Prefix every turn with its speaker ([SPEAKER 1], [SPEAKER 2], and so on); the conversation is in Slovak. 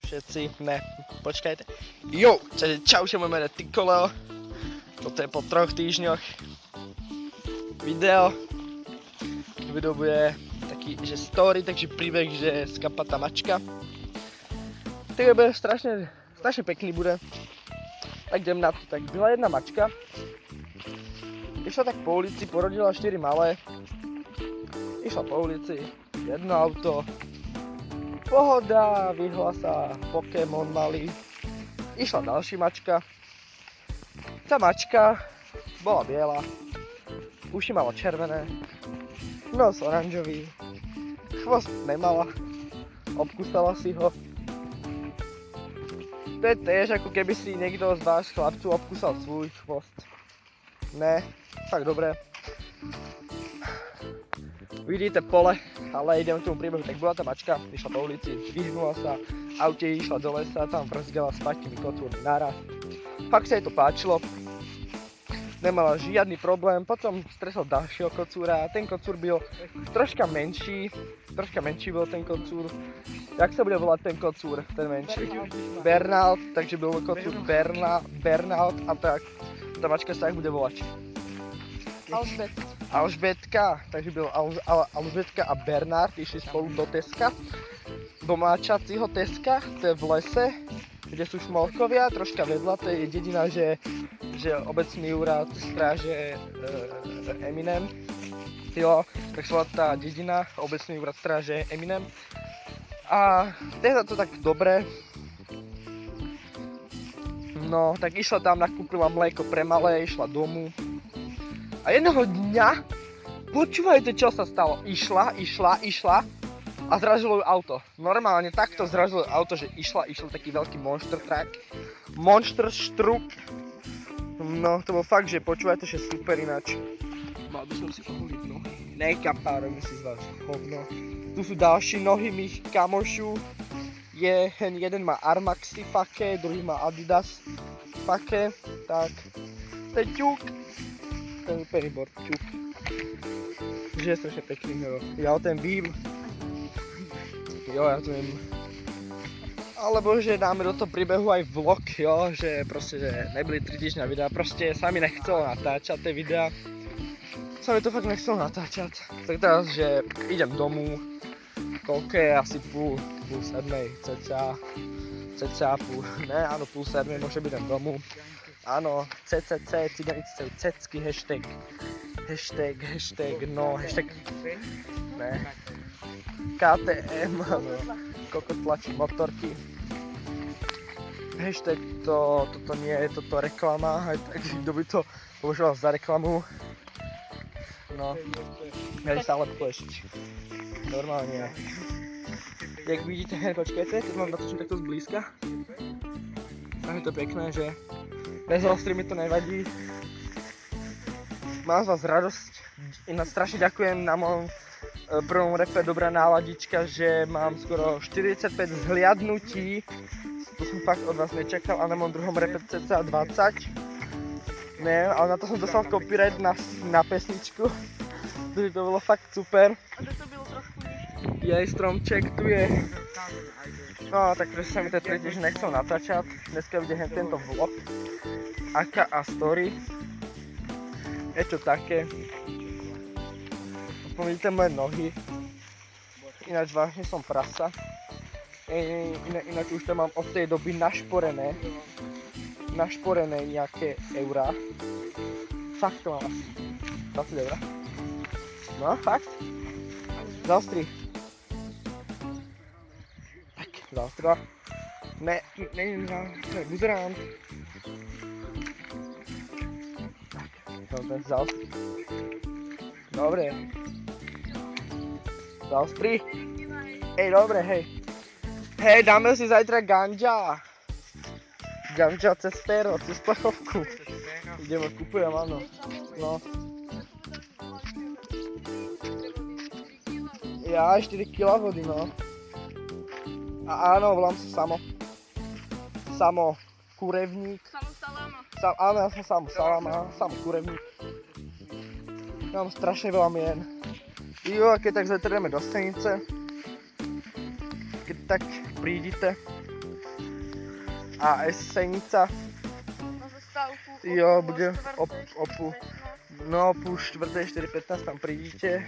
[SPEAKER 1] Všetci, ne, počkajte. Jo, čauže, môj meno Tykoleo. Toto je po 3 týždňoch video. Video bude taký, že story, takže príbeh, že skapatá mačka. Tak bude strašne pekný bude. Tak idem na to, tak byla jedna mačka. Išla tak po ulici, porodila 4 malé. Išla po ulici, jedno auto. Pohoda, vyhla sa Pokémon malý. Išla ďalší mačka. Tá mačka bola biela, uši mala červené, nos oranžový, chvost nemala, obkusala si ho. To je tiež ako keby si niekto z vás chlapcov obkusal svoj chvost. Ne, tak dobre. Vidíte pole, ale idem k tomu príbehu. Tak bola tá mačka, išla po ulici, vyhnula sa, aute išla do lesa, tam vrzgala s 5 kotúrmi naraz. Fakt sa jej to páčilo, nemala žiadny problém, potom stretol ďalšieho kocúra, ten kocúr byl troška menší byl ten kocúr. Jak sa bude volať ten kocúr, ten menší? Bernald, takže byl kocúr Bernald a tak, tá mačka sa jak bude volať? Alžbetka, takže byl Alžbetka a Bernard, išli spolu do Teska, do máčacího Teska, to je v lese, kde sú šmolkovia, troška vedľa, to je dedina, že obecný úrad stráže Eminem, jo, tak šla tá dedina, obecný úrad stráže Eminem. A teda to tak dobre. No, tak išla tam, nakúpila mlieko pre malé, išla domu. A jedného dňa, počúvajte, čo sa stalo, išla a zrazilo ju auto. Normálne takto zrazilo auto, že išla taký veľký monster truck, monster štruk. No, to bol fakt, že počúvajte, že super ináč. Mal by som si ohuliť nohy. Nekapárujem si z vás hovno. Tu sú ďalší nohy mých kamošů. Jeden má Armaxy fake, druhý má Adidas fake, tak to je ťuk. Ten pennyboard ťuk. Že je strašne pekný, jo. Ja o ten vím. Jo, ja to viem. Alebo že dáme do toho príbehu aj vlog, jo, že proste, že nebyli 3 týždňa videa, proste sa mi nechcelo natáčať tie videa. Sa mi to fakt nechcelo natáčať. Tak teraz, že idem domů, koľko je asi půl sedmej, cca půl, ne, áno, půl sedmej, môže byť idem domů. Áno, CCC, ciganice, cecky, hashtag, ne, KTM, áno, kokot tlačí motorky. Hashtag toto nie je toto reklama, aj tak, kto by to považoval za reklamu. No, mieli sa ale plešiť. Normálne. Jak vidíte, počkajte, keď vám natočím takto zblízka. Tak je to pekné, že bez ostry mi to nevadí. Mám z vás radosť. Ináč strašne ďakujem na mojom prvom repe Dobrá náladička, že mám skoro 45 zhliadnutí. To som fakt od vás nečakal, a na mojom druhom repe cca 20. Ne, ale na to som dostal copyright na pesničku. To bolo fakt super.
[SPEAKER 2] A to bylo trošku
[SPEAKER 1] Jej stromček tu je. No, takže sa mi to tiež nechcel natáčať. Dneska vidie tento vlog. Aká a story. Je to také. Vidíte moje nohy. Ináč vážne som prasa. Ináč už to mám od tej doby našporené nejaké eurá. Fakt to mám asi 20 eurá. No, fakt. Zaostri. Tak, zaostrila. Ne, buzerám. Tak, dobre, zaostri. Dobre. Zaostri. Hej, dobre, hej. Hej, dáme si zajtra ganja. Ganja cez péro, cez plechovku. Ideme, kupujem, áno. No. Ja, 4 kg vody, no. A áno, volám sa Samo Kurevník.
[SPEAKER 2] Samo salama.
[SPEAKER 1] Áno, ja som Samo Salama, Samo Kurevník. Mám strašne veľa mien. Jo, a keď tak zajtra ideme do stanice, keď tak prídite, A Senica,
[SPEAKER 2] Na zastávku.
[SPEAKER 1] jo, bude o půl 4, 4:15 tam prídete.